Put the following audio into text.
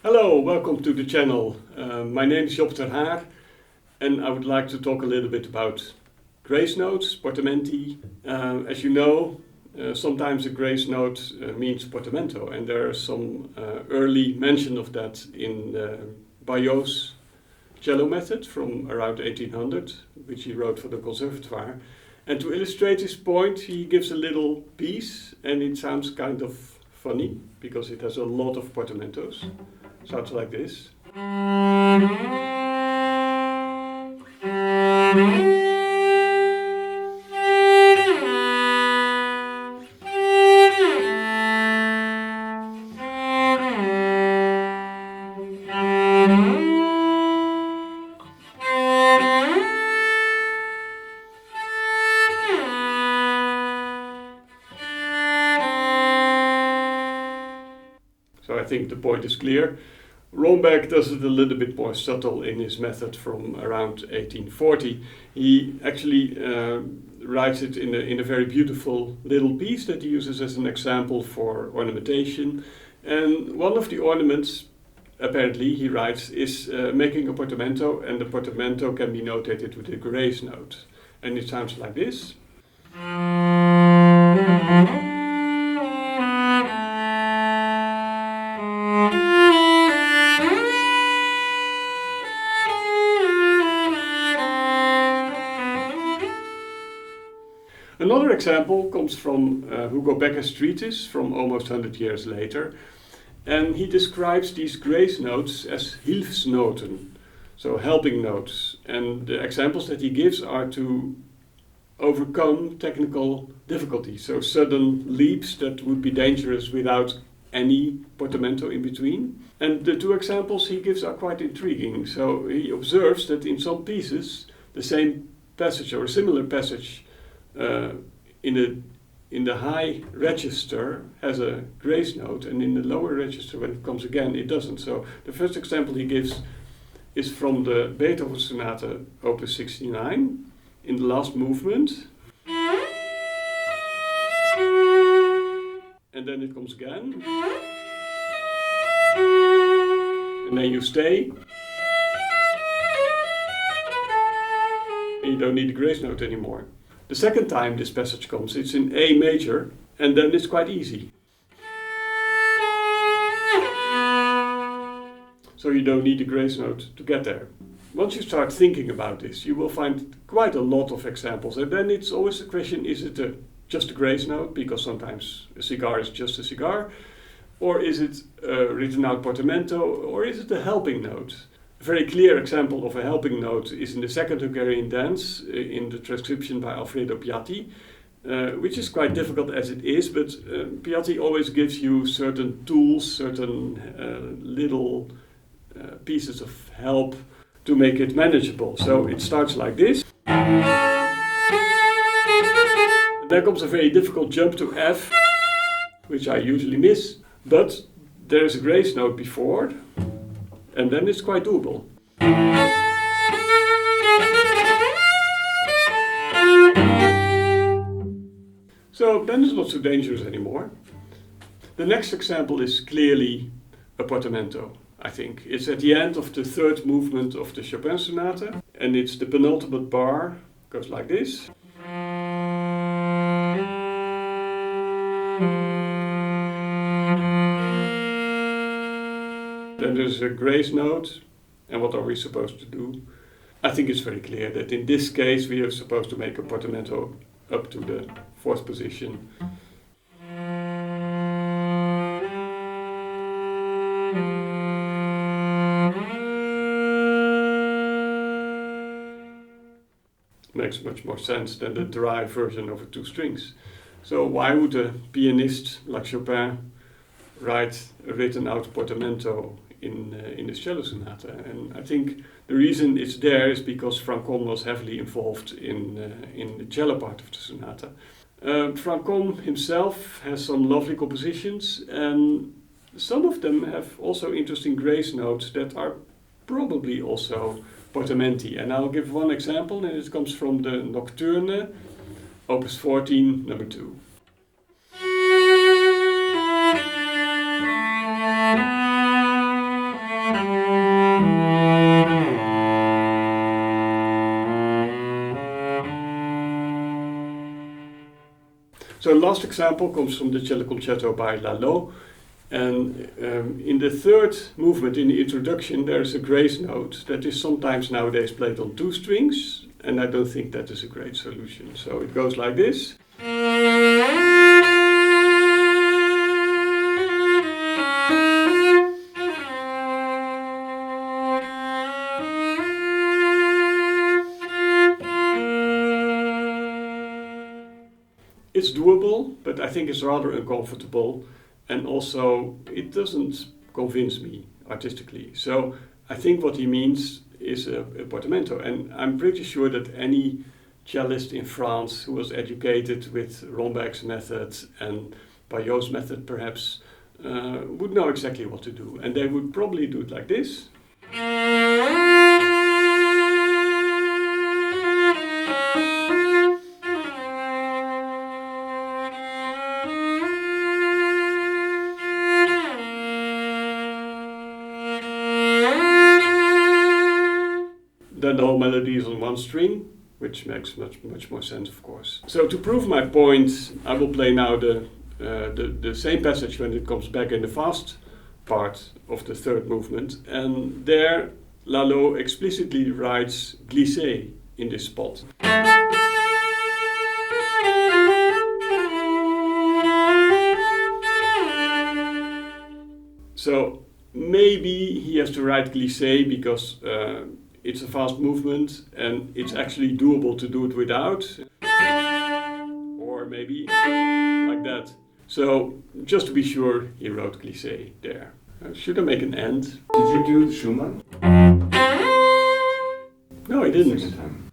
Hello, welcome to the channel. My name is Job ter Haar and I would like to talk a little bit about grace notes, portamenti. As you know, sometimes a grace note means portamento, and there is some early mention of that in Bayeux's cello method from around 1800, which he wrote for the conservatoire. And to illustrate his point, he gives a little piece, and it sounds kind of funny because it has a lot of portamentos. Sounds like this. So I think the point is clear. Romberg does it a little bit more subtle in his method from around 1840. He actually writes it in a very beautiful little piece that he uses as an example for ornamentation. And one of the ornaments, apparently, he writes, is making a portamento, and the portamento can be notated with a grace note. And it sounds like this. Another example comes from Hugo Becker's treatise from almost 100 years later, and he describes these grace notes as Hilfsnoten, so helping notes. And the examples that he gives are to overcome technical difficulties, so sudden leaps that would be dangerous without any portamento in between. And the two examples he gives are quite intriguing. So he observes that in some pieces, the same passage or a similar passage in the high register has a grace note, and in the lower register, when it comes again, it doesn't. So the first example he gives is from the Beethoven Sonata Opus 69 in the last movement, and then it comes again, and then you stay, and you don't need the grace note anymore. The second time this passage comes, it's in A major, and then it's quite easy. So you don't need the grace note to get there. Once you start thinking about this, you will find quite a lot of examples. And then it's always the question, is it just a grace note? Because sometimes a cigar is just a cigar. Or is it a written out portamento? Or is it a helping note? A very clear example of a helping note is in the second Hungarian dance, in the transcription by Alfredo Piatti, which is quite difficult as it is, but Piatti always gives you certain tools, certain little pieces of help to make it manageable. So it starts like this. And there comes a very difficult jump to F, which I usually miss, but there is a grace note before, and then it's quite doable. So then it's not so dangerous anymore. The next example is clearly a portamento, I think. It's at the end of the third movement of the Chopin Sonata, and it's the penultimate bar, goes like this. Then there's a grace note, and what are we supposed to do? I think it's very clear that in this case we are supposed to make a portamento up to the fourth position. Makes much more sense than the dry version over two strings. So why would a pianist like Chopin write a written out portamento in his cello sonata? And I think the reason it's there is because Franchomme was heavily involved in the cello part of the sonata. Franchomme himself has some lovely compositions, and some of them have also interesting grace notes that are probably also portamenti. And I'll give one example, and it comes from the Nocturne, Opus 14, number 2. So the last example comes from the cello concerto by Lalo. And in the third movement, in the introduction, there's a grace note that is sometimes nowadays played on 2 strings, and I don't think that is a great solution. So it goes like this. It's doable, but I think it's rather uncomfortable, and also it doesn't convince me artistically. So I think what he means is a portamento, and I'm pretty sure that any cellist in France who was educated with Romberg's method and Payot's method perhaps would know exactly what to do, and they would probably do it like this. Then the whole melody is on 1 string, which makes much more sense, of course. So to prove my point, I will play now the same passage when it comes back in the fast part of the third movement, and there Lalo explicitly writes glissé in this spot. So maybe he has to write glissé because it's a fast movement and it's actually doable to do it without. Or maybe like that. So just to be sure, he wrote glissé there. Should I make an end? Did you do Schumann? No, I didn't. Second time.